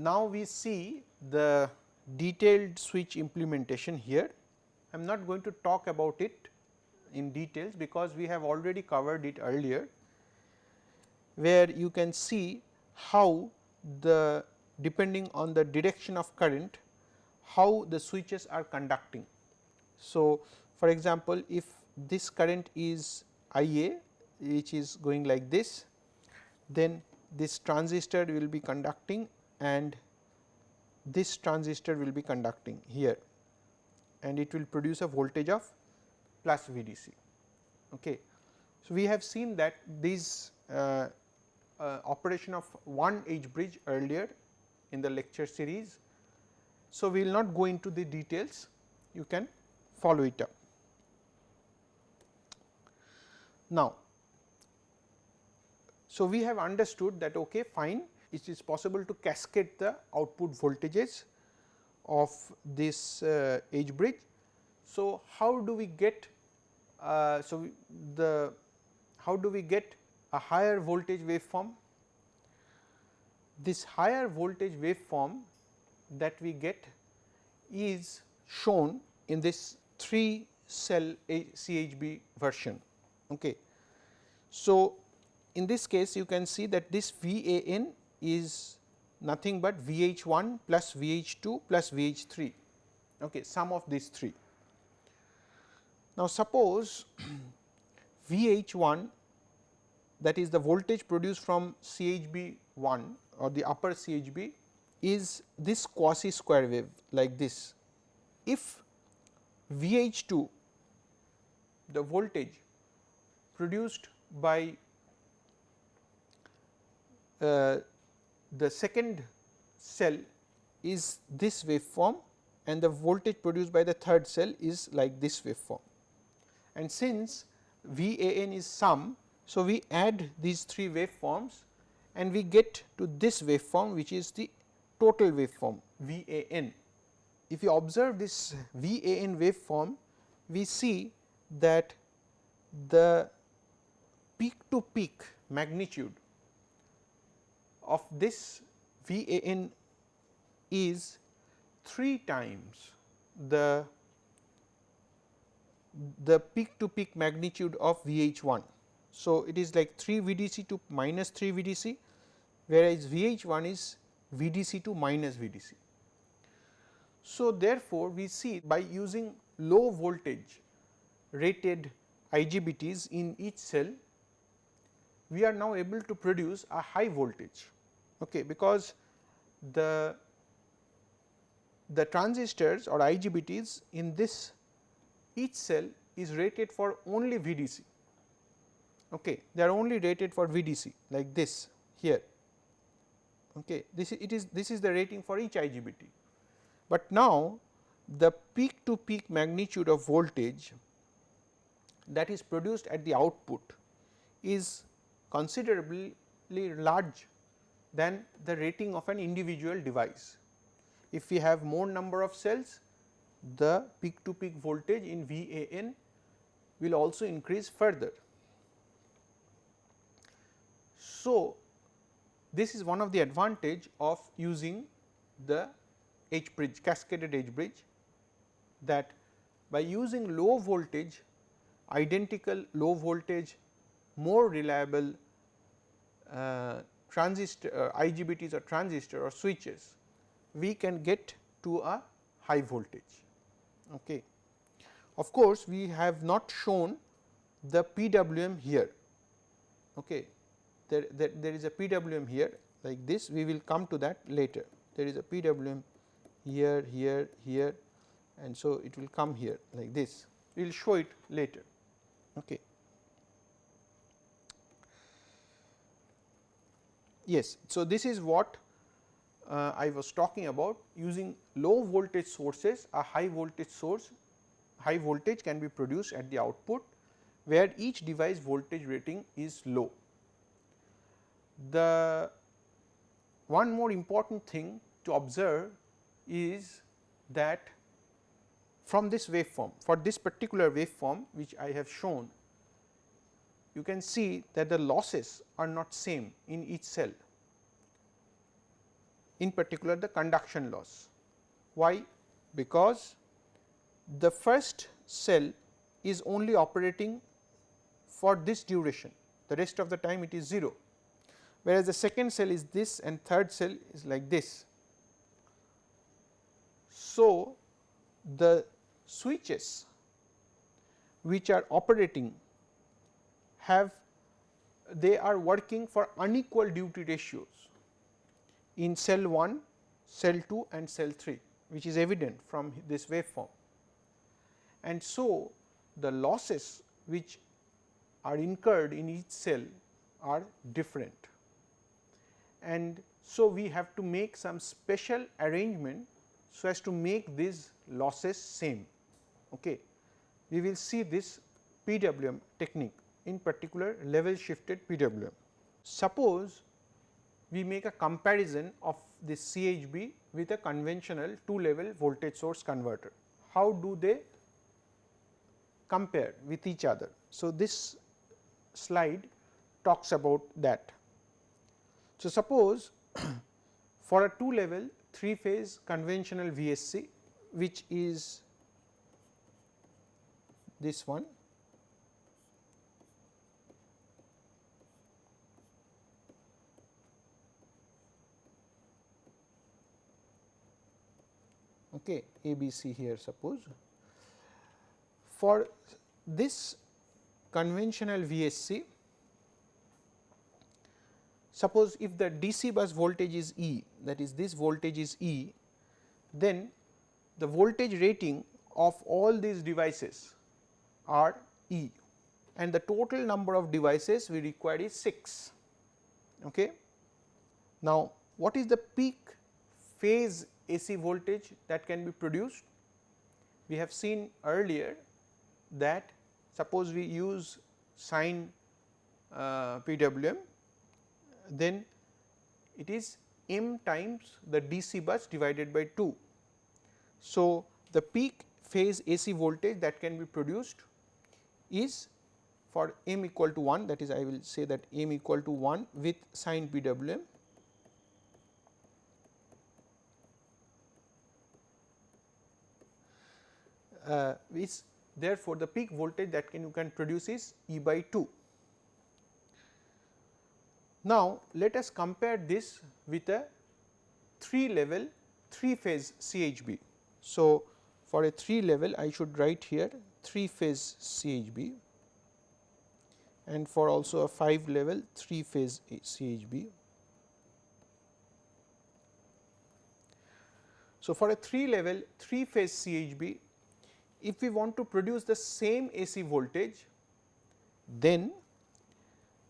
now we see the detailed switch implementation here. I am not going to talk about it in details, because we have already covered it earlier, where you can see how the depending on the direction of current, how the switches are conducting. So, for example, if this current is I A, which is going like this, then this transistor will be conducting and this transistor will be conducting here, and it will produce a voltage of plus VDC. Okay. So, we have seen that these operation of one H-bridge earlier in the lecture series. So, we will not go into the details, you can follow it up. Now, so we have understood that okay, fine, it is possible to cascade the output voltages of this H-bridge. So, how do we get how do we get a higher voltage waveform? This higher voltage waveform that we get is shown in this 3 cell CHB version. Okay. So, in this case you can see that this VAN is nothing but VH1 plus VH2 plus VH3, okay, sum of these 3. Now, suppose VH1, that is the voltage produced from CHB 1 or the upper CHB, is this quasi square wave like this. If VH2, the voltage produced by the second cell is this waveform, and the voltage produced by the third cell is like this waveform, and since VAN is sum, so we add these 3 waveforms and we get to this waveform, which is the total waveform VAN. If you observe this VAN waveform, we see that the peak to peak magnitude of this VAN is 3 times the peak to peak magnitude of VH1. So, it is like 3 VDC to minus 3 VDC, whereas VH1 is VDC to minus VDC. So, therefore, we see by using low voltage rated IGBTs in each cell, we are now able to produce a high voltage, okay, because the transistors or IGBTs in this each cell is rated for only VDC, okay, they are only rated for VDC like this here, okay, this is the rating for each IGBT. But now, the peak to peak magnitude of voltage that is produced at the output is considerably large than the rating of an individual device. If we have more number of cells, the peak to peak voltage in VAN will also increase further. So, this is one of the advantage of using the H-bridge, cascaded H-bridge, that by using low voltage, identical low voltage, more reliable transistor IGBTs or transistor or switches, we can get to a high voltage. Okay. Of course, we have not shown the PWM here. Okay. There is a PWM here like this, we will come to that later. There is a PWM here, here, here, and so it will come here like this. We will show it later. Okay. Yes. So, this is what I was talking about, using low voltage sources, a high voltage source, high voltage can be produced at the output, where each device voltage rating is low. The one more important thing to observe is that from this waveform, for this particular waveform which I have shown, you can see that the losses are not same in each cell. in particular the conduction loss. Why? Because the first cell is only operating for this duration, the rest of the time it is 0, whereas the second cell is this and third cell is like this. So, the switches which are operating they are working for unequal duty ratios in cell 1, cell 2 and cell 3, which is evident from this waveform. And so, the losses which are incurred in each cell are different, and so we have to make some special arrangement so as to make these losses same. Okay. We will see this PWM technique, in particular level shifted PWM. Suppose we make a comparison of this CHB with a conventional 2 level voltage source converter. How do they compare with each other? So, this slide talks about that. So, suppose for a 2 level 3 phase conventional VSC, which is this one, okay, ABC here suppose. For this conventional VSC, suppose if the DC bus voltage is E, that is this voltage is E, then the voltage rating of all these devices are E, and the total number of devices we require is 6. Okay. Now, what is the peak phase AC voltage that can be produced? We have seen earlier that suppose we use sine PWM, then it is m times the DC bus divided by 2. So, the peak phase AC voltage that can be produced is for m equal to 1, that is I will say that m equal to 1 with sine PWM, is therefore, the peak voltage that you can produce is E by 2. Now, let us compare this with a 3 level 3 phase CHB. So, for a 3 level I should write here 3 phase CHB, and for also a 5 level 3 phase CHB. So, for a 3 level 3 phase CHB, if we want to produce the same AC voltage, then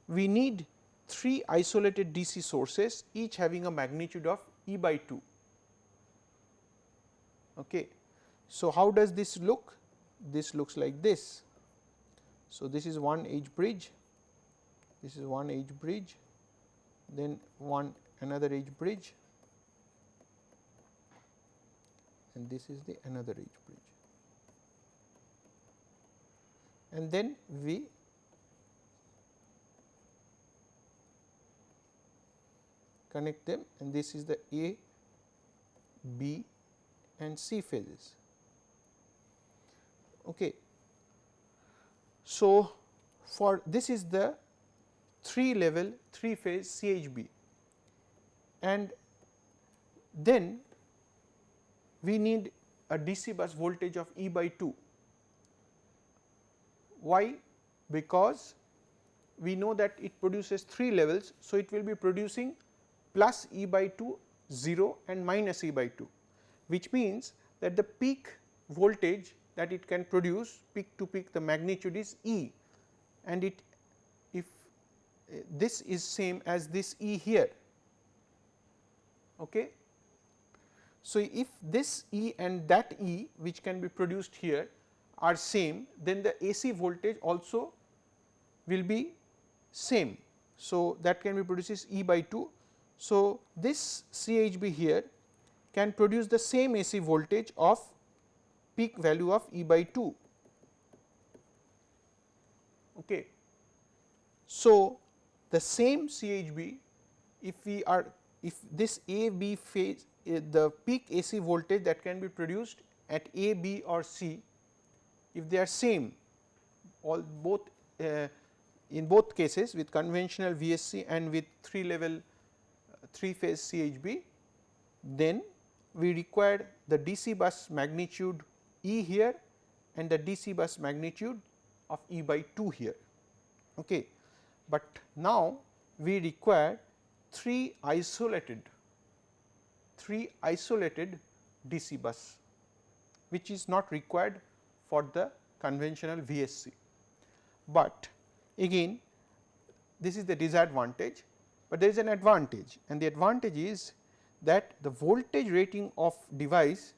we need 3 isolated DC sources, each having a magnitude of E by 2. Okay. So, how does this look? This looks like this. So, this is one H-bridge, this is one H-bridge, then another H-bridge, and this is the another H-bridge. And then we connect them, and this is the A, B and C phases. Okay. So, for this is the 3 level 3 phase CHB, and then we need a DC bus voltage of E by 2. Why? Because we know that it produces 3 levels. So, it will be producing plus E by 2 0 and minus E by 2, which means that the peak voltage that it can produce, peak to peak, the magnitude is E, and it if this is same as this E here. Okay. So, if this E and that E which can be produced here are same, then the AC voltage also will be same. So, that can be produces E by 2. So, this CHB here can produce the same AC voltage of peak value of E by 2. Okay. So, the same CHB, if we are if this A B phase, the peak AC voltage that can be produced at A, B or C, if they are same all both in both cases with conventional VSC and with 3 level 3 phase CHB, then we require the DC bus magnitude E here and the DC bus magnitude of E by 2 here. Okay. But now we require 3 isolated DC bus, which is not required for the conventional VSC. But again this is the disadvantage, but there is an advantage, and the advantage is that the voltage rating of device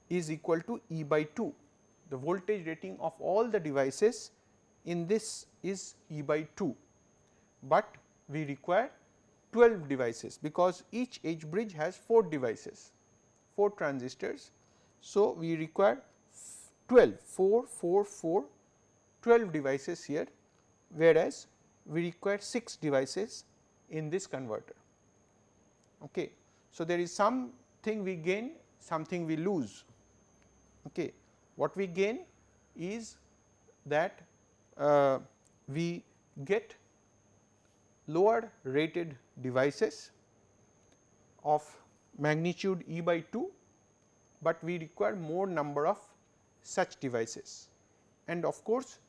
is equal to E by 2. The voltage rating of all the devices in this is E by 2, but we require 12 devices because each H bridge has 4 devices, 4 transistors. So, we require 12, 12 devices here, whereas we require 6 devices in this converter. Okay. So, there is something we gain, something we lose. Okay. What we gain is that we get lower rated devices of magnitude E by 2, but we require more number of such devices. And of course,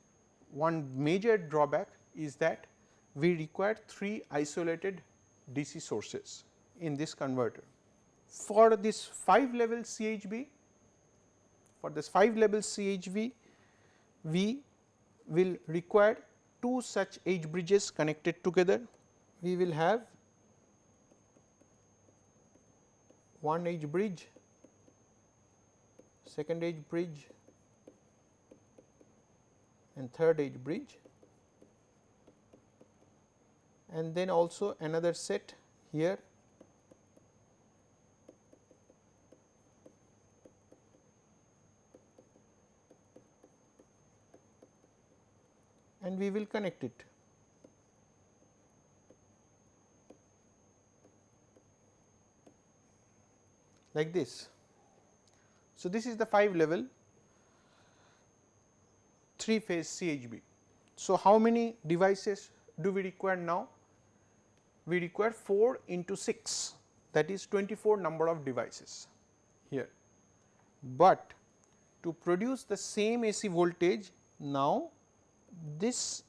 one major drawback is that we require 3 isolated DC sources in this converter. For this 5 level CHB, we will require 2 such H bridges connected together. We will have one H bridge, second H bridge and third H bridge, and then also another set here, and we will connect it. Like this. So, this is the 5 level 3 phase CHB. So, how many devices do we require now? We require 4 into 6, that is 24 number of devices here. But to produce the same AC voltage, now this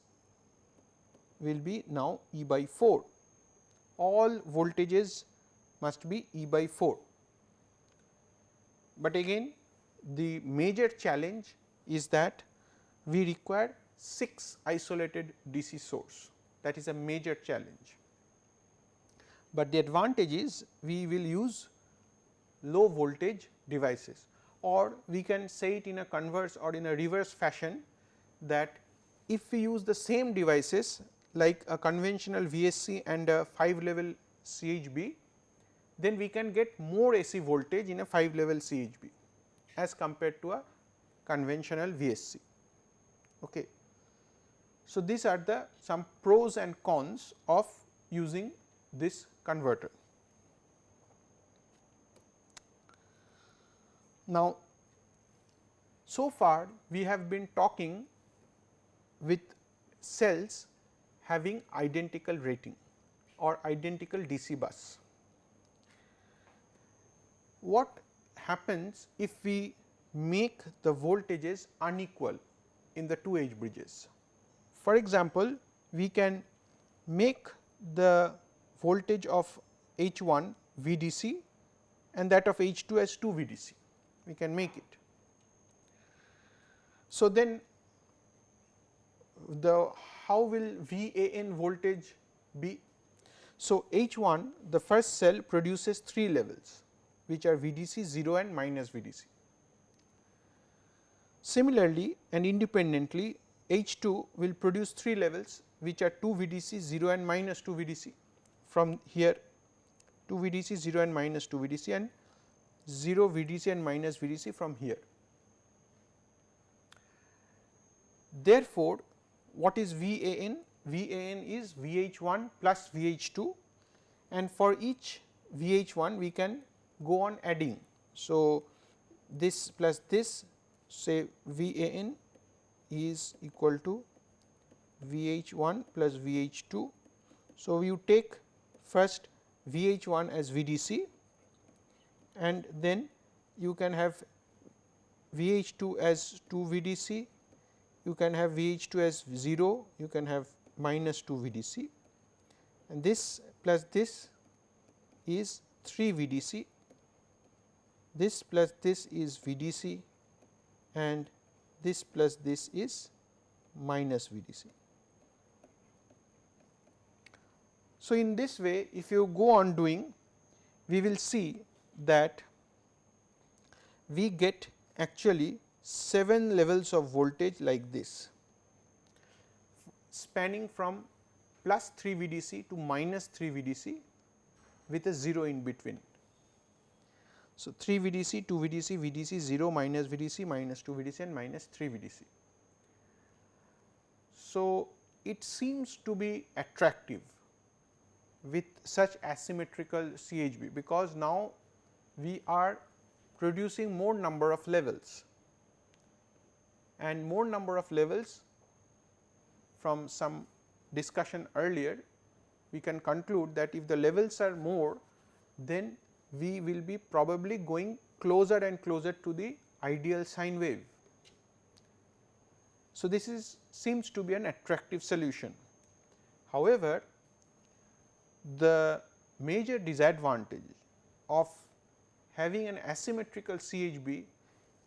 will be now E by 4, all voltages must be E by 4. But again the major challenge is that we require 6 isolated DC source, that is a major challenge. But the advantage is we will use low voltage devices, or we can say it in a converse or in a reverse fashion, that if we use the same devices like a conventional VSC and a 5 level CHB, then we can get more AC voltage in a 5 level CHB as compared to a conventional VSC. Okay. So, these are the some pros and cons of using this converter. Now, so far we have been talking with cells having identical rating or identical DC bus. What happens if we make the voltages unequal in the 2 H bridges? For example, we can make the voltage of H1 VDC and that of H2 as 2 VDC, we can make it. So, then how will VAN voltage be? So, H1, the first cell produces 3 levels, which are VDC, 0 and minus VDC. Similarly and independently, H2 will produce 3 levels, which are 2 VDC, 0 and minus 2 VDC. From here 2 VDC, 0 and minus 2 VDC, and 0 VDC and minus VDC from here. Therefore, what is VAN? VAN is VH1 plus VH2, and for each VH1 we can go on adding. So, this plus this, say VAN is equal to VH1 plus VH2. So, you take first VH1 as VDC and then you can have VH2 as 2 VDC, you can have VH2 as 0, you can have minus 2 VDC, and this plus this is 3 VDC, this plus this is VDC, and this plus this is minus VDC. So, in this way if you go on doing, we will see that we get actually 7 levels of voltage like this, spanning from plus 3 VDC to minus 3 VDC with a 0 in between. So, 3 VDC, 2 VDC, VDC 0, minus VDC, minus 2 VDC and minus 3 VDC. So, it seems to be attractive with such asymmetrical CHB, because now we are producing more number of levels, and more number of levels, from some discussion earlier we can conclude that if the levels are more, then we will be probably going closer and closer to the ideal sine wave. So, this seems to be an attractive solution. However, the major disadvantage of having an asymmetrical CHB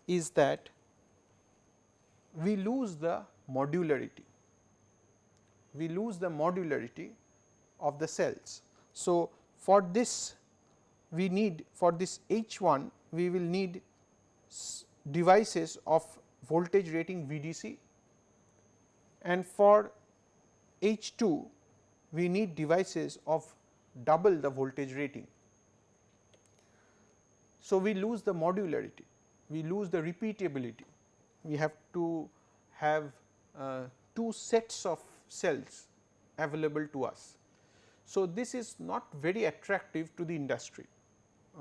is that we lose the modularity, of the cells. So, for this we need, for this H1 we will need devices of voltage rating VDC, and for H2 we need devices of double the voltage rating. So, we lose the modularity, we lose the repeatability, we have to have 2 sets of cells available to us. So, this is not very attractive to the industry,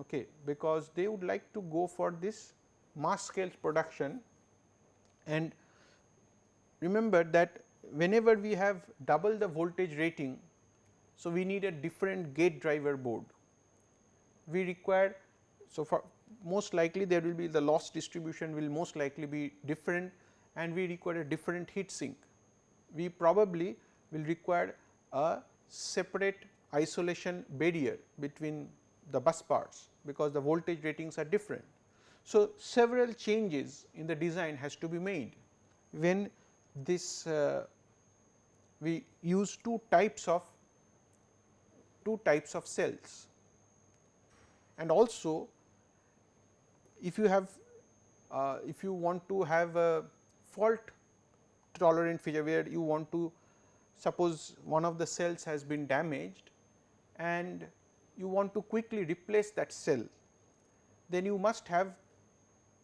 okay, because they would like to go for this mass scale production. And remember that whenever we have double the voltage rating, so we need a different gate driver board. We require, so for most likely there will be the loss distribution will most likely be different, and we require a different heat sink. We probably will require a separate isolation barrier between the bus parts, because the voltage ratings are different. So, several changes in the design has to be made when this we use two types of cells. And also if you have if you want to have a fault tolerant feature, where you want to, suppose one of the cells has been damaged and you want to quickly replace that cell, then you must have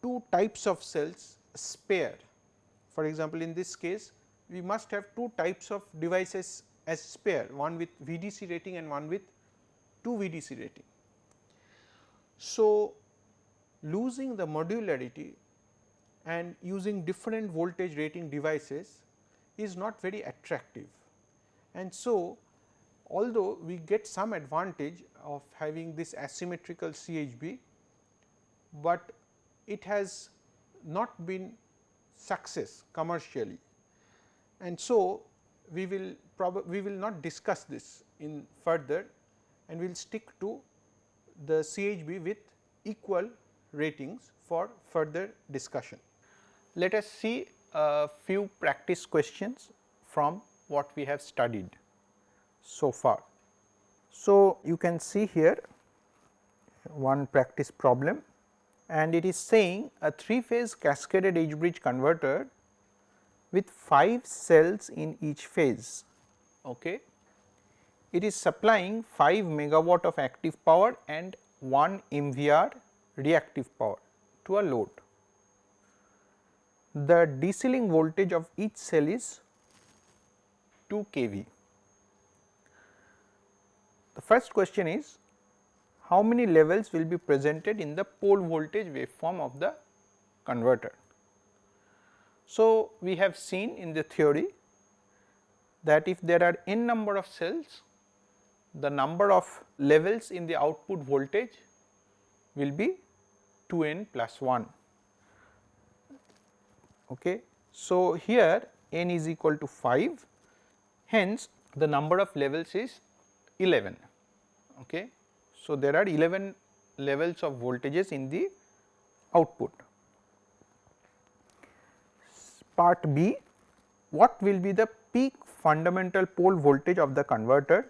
two types of cells spare. For example, in this case we must have two types of devices as spare, one with VDC rating and one with 2 VDC rating. So, losing the modularity and using different voltage rating devices is not very attractive. And so, although we get some advantage of having this asymmetrical CHB, but it has not been success commercially. And so, we will not discuss this in further, and we will stick to the CHB with equal ratings for further discussion. Let us see a few practice questions from what we have studied so far. So, you can see here one practice problem, and it is saying a 3-phase cascaded H-bridge converter with 5 cells in each phase. Okay. It is supplying 5 megawatt of active power and 1 MVR reactive power to a load. The DC-link voltage of each cell is 2 kV. The first question is, how many levels will be presented in the pole voltage waveform of the converter. So, we have seen in the theory that if there are n number of cells, the number of levels in the output voltage will be 2n plus 1. Okay. So, here n is equal to 5, hence the number of levels is 11. Okay. So, there are 11 levels of voltages in the output. Part B, what will be the peak fundamental pole voltage of the converter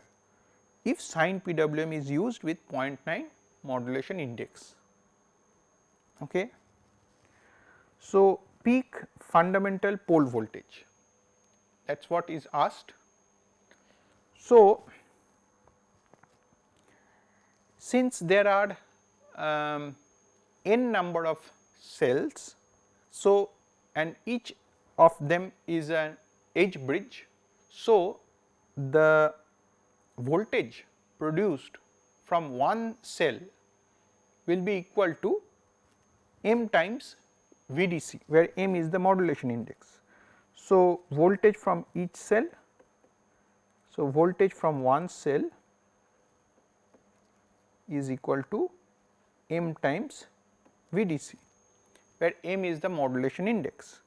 if sin PWM is used with 0.9 modulation index. Okay. So, peak fundamental pole voltage, that is what is asked. So, since there are n number of cells, so and each of them is an H-bridge, so the voltage produced from one cell will be equal to m times VDC, where m is the modulation index. So, voltage from each cell, so voltage from one cell is equal to m times VDC, where m is the modulation index,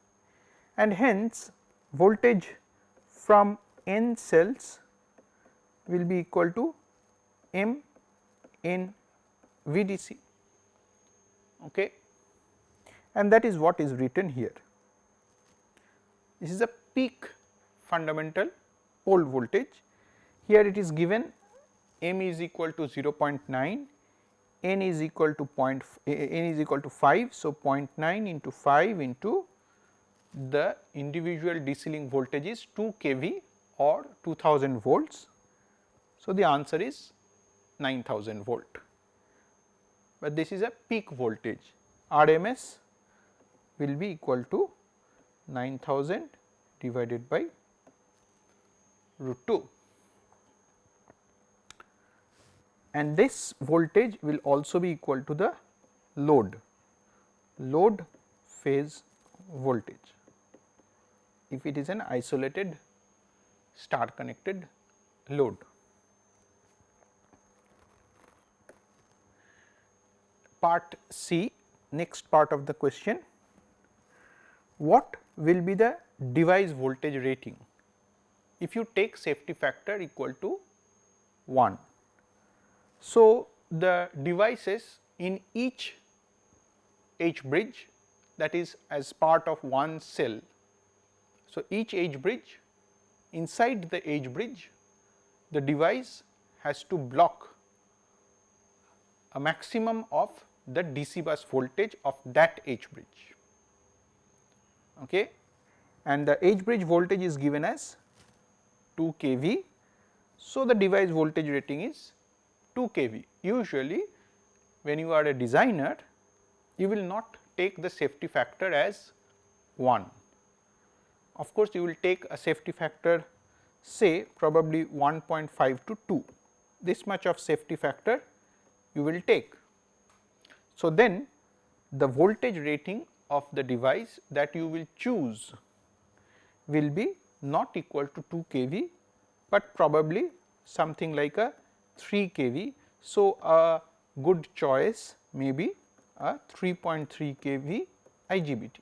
and hence voltage from n cells will be equal to m n VDC. Okay. And that is what is written here. This is a peak fundamental pole voltage. Here it is given m is equal to 0.9, n is equal to 5. So, 0.9 into 5 into the individual DC link voltage is 2 kV or 2000 volts. So, the answer is 9000 volt, but this is a peak voltage. RMS will be equal to 9000 divided by root 2, and this voltage will also be equal to the load phase voltage if it is an isolated star connected load. Part C, next part of the question, what will be the device voltage rating if you take safety factor equal to 1. So, the devices in each H-bridge, that is as part of one cell. So, each H-bridge, inside the H-bridge, the device has to block a maximum of the DC bus voltage of that H-bridge. Okay. And the H-bridge voltage is given as 2 kV. So, the device voltage rating is 2 kV. Usually when you are a designer, you will not take the safety factor as 1. Of course, you will take a safety factor, say probably 1.5 to 2, this much of safety factor you will take. So, then the voltage rating of the device that you will choose will be not equal to 2 kV, but probably something like a 3 kV. So, a good choice may be a 3.3 kV IGBT.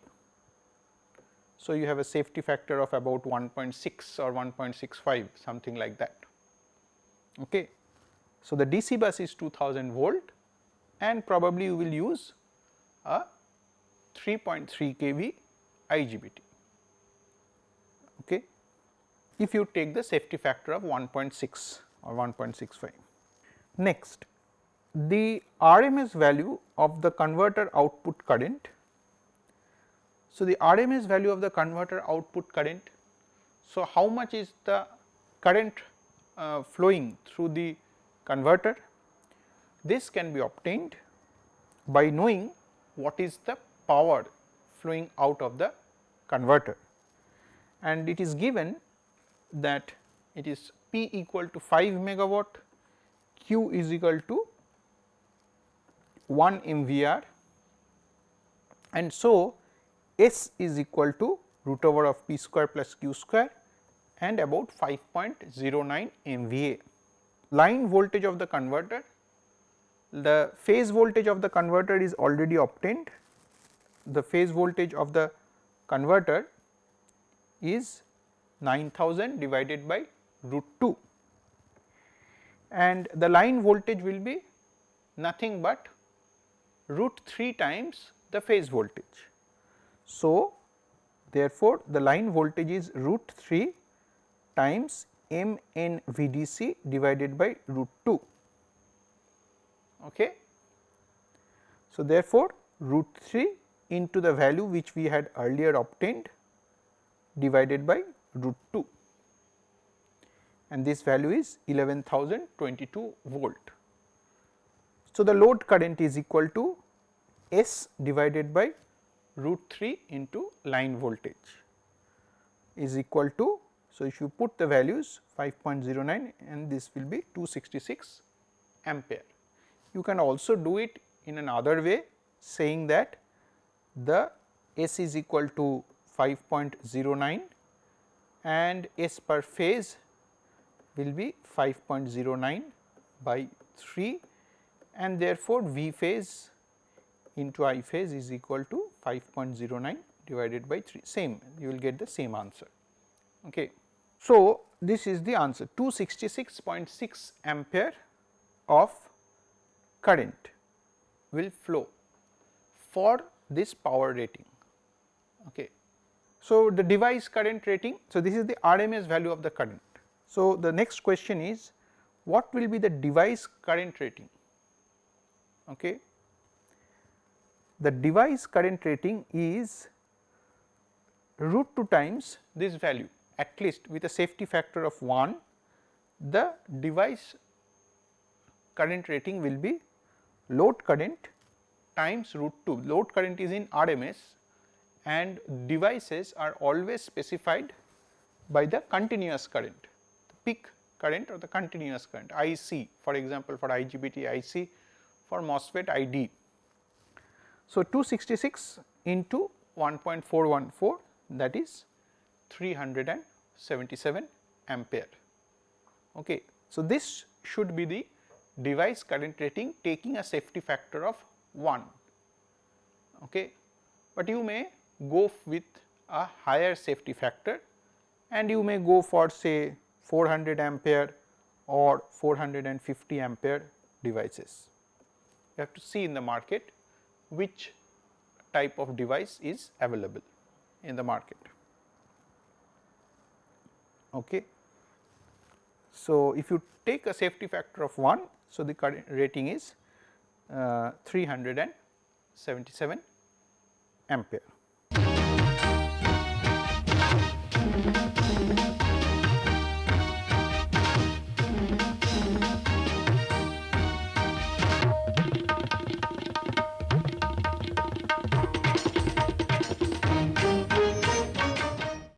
So, you have a safety factor of about 1.6 or 1.65, something like that. Okay. So, the DC bus is 2000 volt and probably you will use a 3.3 kV IGBT. Okay. If you take the safety factor of 1.6 or 1.65. Next, the RMS value of the converter output current. So, the RMS value of the converter output current. So, how much is the current flowing through the converter? This can be obtained by knowing what is the power flowing out of the converter, and it is given that it is P equal to 5 megawatt, Q is equal to 1 MVAR, and so S is equal to root over of P square plus Q square and about 5.09 MVA. Line voltage of the converter, the phase voltage of the converter is already obtained. The phase voltage of the converter is 9000 divided by root 2, and the line voltage will be nothing but root 3 times the phase voltage. So, therefore, the line voltage is root 3 times m n VDC divided by root 2. Okay. So, therefore, root 3 into the value which we had earlier obtained divided by root 2, and this value is 11,022 volt. So, the load current is equal to S divided by root 3 into line voltage is equal to, so if you put the values 5.09 and this will be 266 ampere. You can also do it in another way, saying that the S is equal to 5.09 and S per phase will be 5.09 by 3, and therefore, V phase into I phase is equal to 5.09 divided by 3, same, you will get the same answer. Okay. So, this is the answer, 266.6 ampere of current will flow for this power rating. Okay. So, the device current rating, so this is the RMS value of the current. So, the next question is what will be the device current rating? Okay. The device current rating is root 2 times this value, at least with a safety factor of 1, the device current rating will be load current times root 2. Load current is in RMS and devices are always specified by the continuous current, the peak current or the continuous current, IC, for example, for IGBT IC, for MOSFET ID. So, 266 into 1.414, that is 377 ampere. Okay. So, this should be the device current rating taking a safety factor of 1. Okay. But you may go with a higher safety factor and you may go for say 400 ampere or 450 ampere devices. You have to see in the market which type of device is available in the market. Okay. So, if you take a safety factor of 1, so the current rating is 377 ampere.